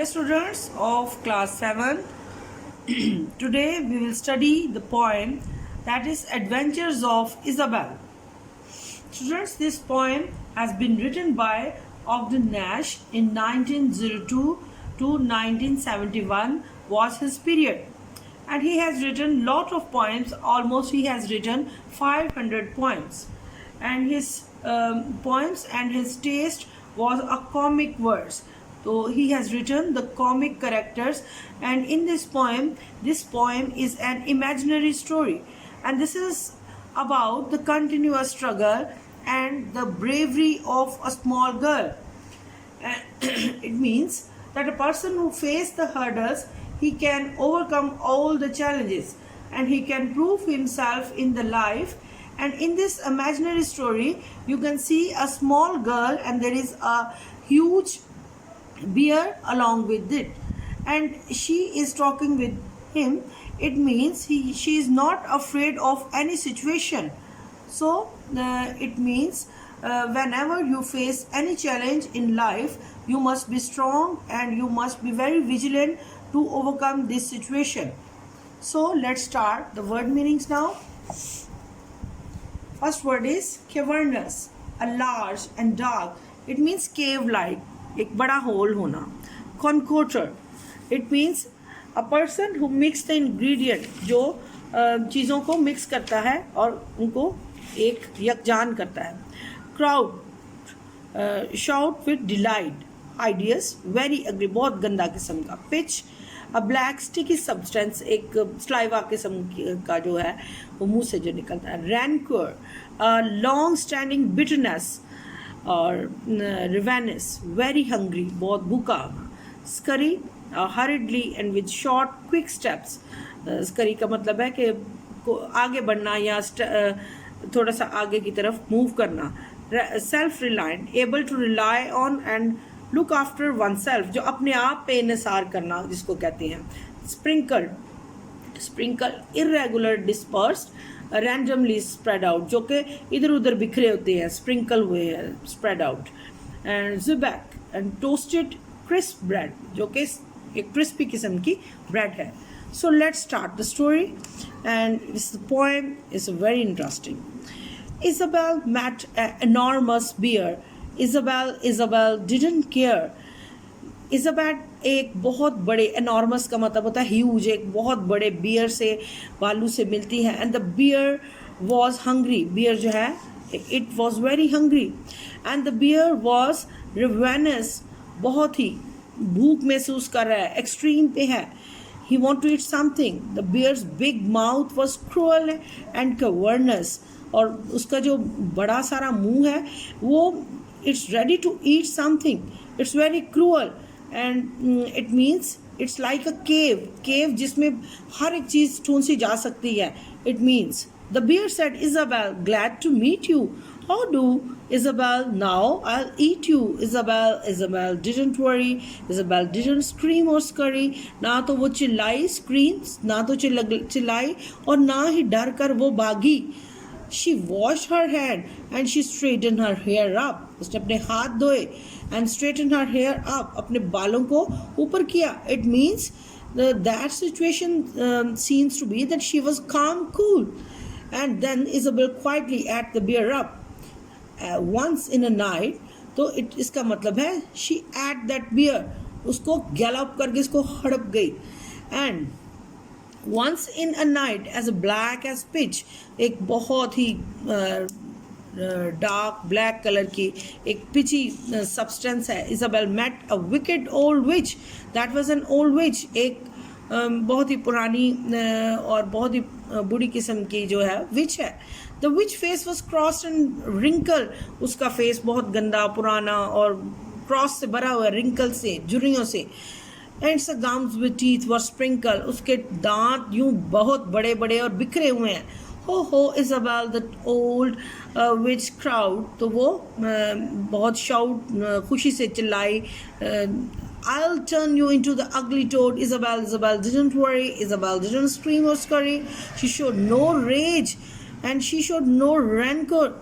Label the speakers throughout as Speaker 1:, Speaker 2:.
Speaker 1: Hello students of class 7. Today we will study the poem that is Adventures of Isabel. Students, this poem has been written by Ogden Nash in 1902 to 1971 was his period. And he has written lot of poems, almost he has written 500 poems. And his poems and his taste was a comic verse. So he has written the comic characters, and in this poem is an imaginary story, and this is about the continuous struggle and the bravery of a small girl. It means that a person who faces the hurdles, he can overcome all the challenges and he can prove himself in the life. And in this imaginary story you can see a small girl and there is a huge bear along with it, and she is talking with him. It means she is not afraid of any situation. So it means whenever you face any challenge in life, you must be strong and you must be very vigilant to overcome this situation. So let's start the word meanings now. First word is cavernous, a large and dark. It means cave like, एक बड़ा whole होना. Concotor, it means a person who mix the ingredient, जो चीज़ों को mix करता है और उनको एक यकजान करता है. Crowd, shout with delight, hideous, very ugly, बहुत गंदा किस्म का. Pitch, a black sticky substance, एक saliva किस्म का जो है वो मुंह से जो निकलता है. Rancor, a long standing bitterness, और ravenous, very hungry, बहुत भूखा. Scurry, hurriedly and with short quick steps. Scurry का मतलब है कि आगे बढ़ना या थोड़ा सा आगे की तरफ मूव करना. Self reliant, able to rely on and look after oneself, जो अपने आप पे इन्हिसार करना जिसको कहते हैं. Sprinkle, irregular, dispersed, randomly spread out, जो कि इधर उधर बिखरे होते हैं, sprinkle हुए हैं, spread out. And Zwieback, and toasted crisp bread, जो कि एक crispy किस्म की bread है. So let's start the story, and this poem is very interesting. Isabel met an enormous bear. Isabel didn't care. Isabel एक बहुत बड़े, enormous का मतलब होता है huge, एक बहुत बड़े bear से, भालू से मिलती है. And the bear was hungry. bear जो है, it was very hungry. And the bear was ravenous, बहुत ही भूख महसूस कर रहा है, extreme पे है. He wanted to eat something. The bear's big mouth was cruel and cavernous. और उसका जो बड़ा सारा मुंह है वो it's ready to eat something. It's very cruel. And it means it's like a cave जिसमें हर एक चीज़ ढूंढ सी जा सकती है. It means the bear said, Isabel, glad to meet you. How do? Isabel, now I'll eat you. Isabel didn't worry. Isabel didn't scream or scurry. ना तो वो चिल्लाई, screams, ना तो चिल्लाई और ना ही डर कर वो भागी. She washed her hand and she straightened her hair up. उसने अपने हाथ धोए and straightened her hair up. अपने बालों को ऊपर किया. It means that situation seems to be that she was calm, cool. And then Isabel quietly ate the bear up. Once in a night, तो इसका मतलब है she ate that bear. उसको gallop करके इसको हड़प गई. And once in a night, as black as pitch, एक बहुत ही डार्क ब्लैक कलर की एक पिची सब्सटेंस है. Isabel met a wicked old witch. That was an old witch, एक बहुत ही पुरानी और बहुत ही बुरी किस्म की जो है विच है. The witch face was crossed and wrinkled. उसका फेस बहुत गंदा, पुराना और क्रॉस से भरा हुआ, रिंकल से, झुर्रियों से. And its gums with teeth were sprinkled. उसके दांत यूं बहुत बड़े बड़े और बिखरे हुए हैं. हो Isabel, the old witch crowd, तो वो बहुत shout खुशी से चिल्लाई. I'll turn you into the ugly toad. Isabel didn't worry. Isabel didn't scream or scurry. She showed no rage and she showed no rancor.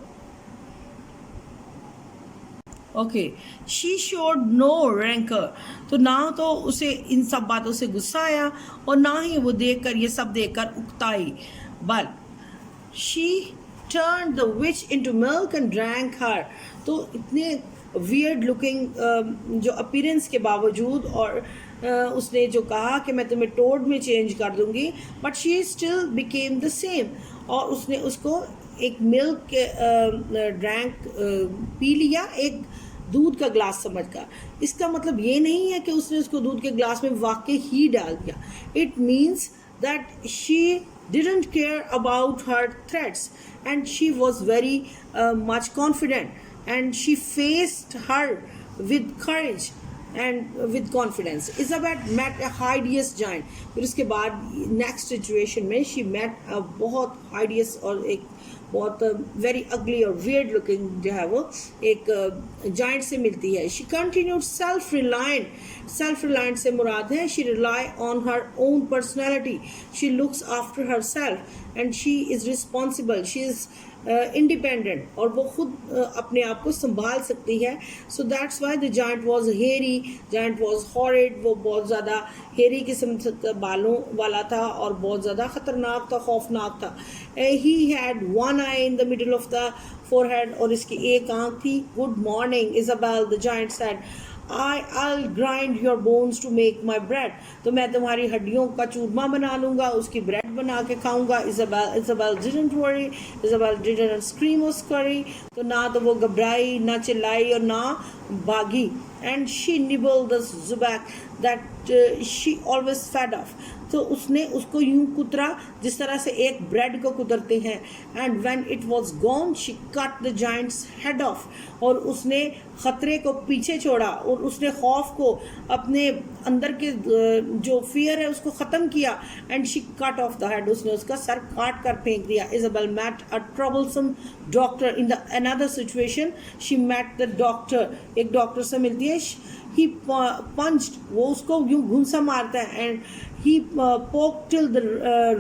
Speaker 1: Okay, she showed no rancor, तो ना तो उसे इन सब बातों से गुस्सा आया और ना ही वो देखकर ये सब देखकर उकताई, but she turn the witch into milk and drank her. तो इतने वियर्ड लुकिंग जो अपीयरेंस के बावजूद और उसने जो कहा कि मैं तुम्हें टोड में चेंज कर दूंगी, but she still became the same, और उसने उसको एक मिल्क के ड्रैंक पी लिया, एक दूध का ग्लास समझकर। इसका मतलब ये नहीं है कि उसने उसको दूध के ग्लास में वाकई ही डाल दिया। It means that she didn't care about her threats and she was very much confident and she faced her with courage and with confidence. Isabel met a hideous giant. फिर उसके बाद नेक्स्ट सिचुएशन में she met a बहुत hideous और एक बहुत very ugly और weird looking जो है वो एक जाइंट से मिलती है। शी कंटिन्यूड सेल्फ रिलायंट से मुराद है she rely on her own personality, she looks after her self and she is responsible, she is independent, और वो खुद अपने आप को संभाल सकती है। So that's why the giant was हेरी, जाइंट वॉज हॉरिड, वो बहुत ज़्यादा हेरी किस्म के बालों वाला था और बहुत ज़्यादा ख़तरनाक था, खौफनाक था। He had one I in the middle of the forehead, और इसकी एक आँख थी। Good morning Isabel, the giant said, I'll grind your bones to make my bread. तो मैं तुम्हारी हड्डियों का चूरमा बना लूँगा, उसकी ब्रेड बना के खाऊंगा। Isabel didn't worry, Isabel didn't scream or scurry, तो ना तो वो घबराई, ना चिल्लाई और ना भागी। And she nibbled the zubac that she always fed off. तो उसने उसको यूं कुतरा जिस तरह से एक ब्रेड को कुतरते हैं। And when it was gone she cut the Giants head of, और उसने ख़तरे को पीछे छोड़ा और उसने खौफ को अपने अंदर के जो फियर है उसको ख़त्म किया। And she cut off the head, उसने उसका सर काट कर फेंक दिया। Isabel met a troublesome doctor in the another situation, she met the doctor, एक डॉक्टर से मिलती है। ही पंच्ड, वो उसको यूं घूंसा मारता है। एंड ही पोक टिल द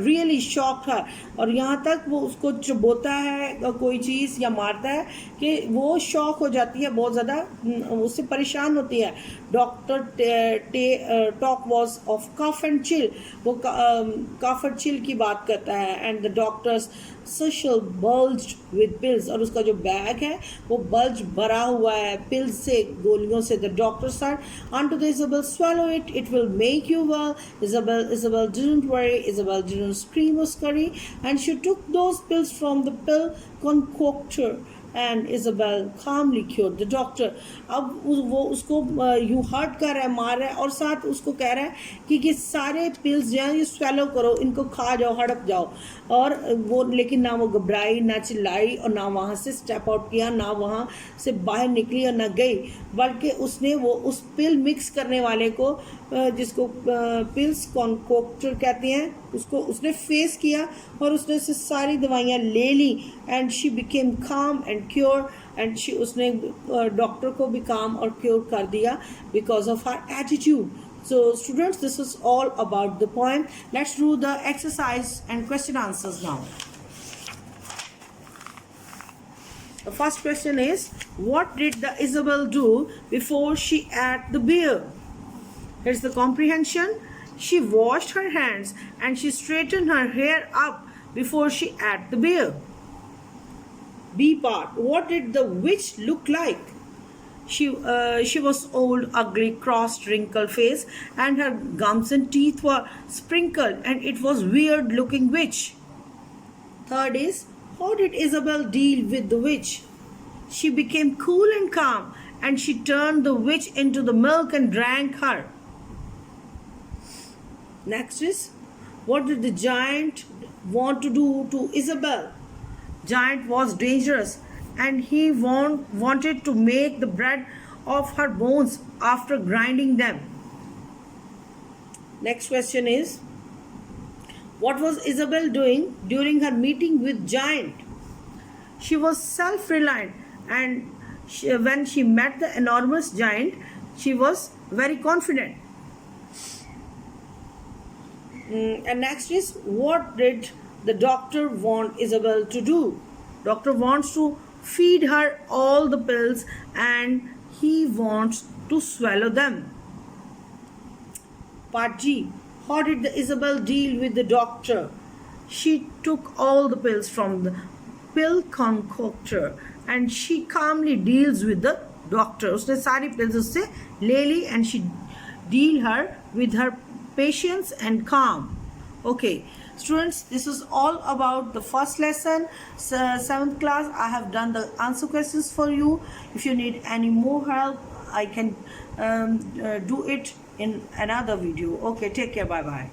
Speaker 1: रियली शॉक्ड हर, और यहाँ तक वो उसको चुभोता है कोई चीज़ या मारता है कि वो शॉक हो जाती है, बहुत ज़्यादा उससे परेशान होती है। Doctor talk was of cough and chill, वो कफ और चिल की बात करता है। And the doctor's satchel bulged with pills, और उसका जो बैग है वो बल्ज भरा हुआ है पिल्स से, गोलियों से। The doctor said unto the Isabel, swallow it, it will make you well. Isabel didn't worry, Isabel didn't scream or scurry, and she took those pills from the pill concoctor and Isabel calmly cured the doctor. अब वो उसको यूँ hurt कर रहा है, मार रहा है, और साथ उसको कह रहा है कि ये सारे पिल्स जो हैं ये स्वेलो करो, इनको खा जाओ, हड़प जाओ। और वो लेकिन ना वो घबराई, ना चिल्लाई, और ना वहाँ से स्टेप आउट किया, ना वहाँ से बाहर निकली और ना गई, बल्कि उसने वो उस पिल मिक्स करने वाले को जिसको पिल्स कॉन्कोक्टर कहते हैं उसको उसने फेस किया और उसने से सारी दवाइयाँ ले ली। And she became calm and cure, and she उसने डॉक्टर को भी काम और क्योर कर दिया because of her attitude. So students, this is all about the poem. Let's do the exercise and question answers now. The first question is, what did the Isabel do before she ate the beer? Here's the comprehension. She washed her hands and she straightened her hair up before she ate the beer. B part. What did the witch look like? She was old, ugly, crossed, wrinkled face, and her gums and teeth were sprinkled, and it was weird looking witch. Third is, how did Isabel deal with the witch? She became cool and calm, and she turned the witch into the milk and drank her. Next is, what did the giant want to do to Isabel? Giant was dangerous, and he wanted to make the bread of her bones after grinding them. Next question is, what was Isabel doing during her meeting with Giant? She was self-reliant, and when she met the enormous Giant, she was very confident. And next is, what did the doctor want Isabel to do? Doctor wants to feed her all the pills and he wants to swallow them. Part G. How did the Isabel deal with the doctor? She took all the pills from the pill concoctor and she calmly deals with the doctor. उसने सारी pills उससे ले ली and she deal her with her patience and calm. Okay, students, this is all about the first lesson, 7th class. I have done the answer questions for you. If you need any more help, I can do it in another video. Okay, take care. Bye bye.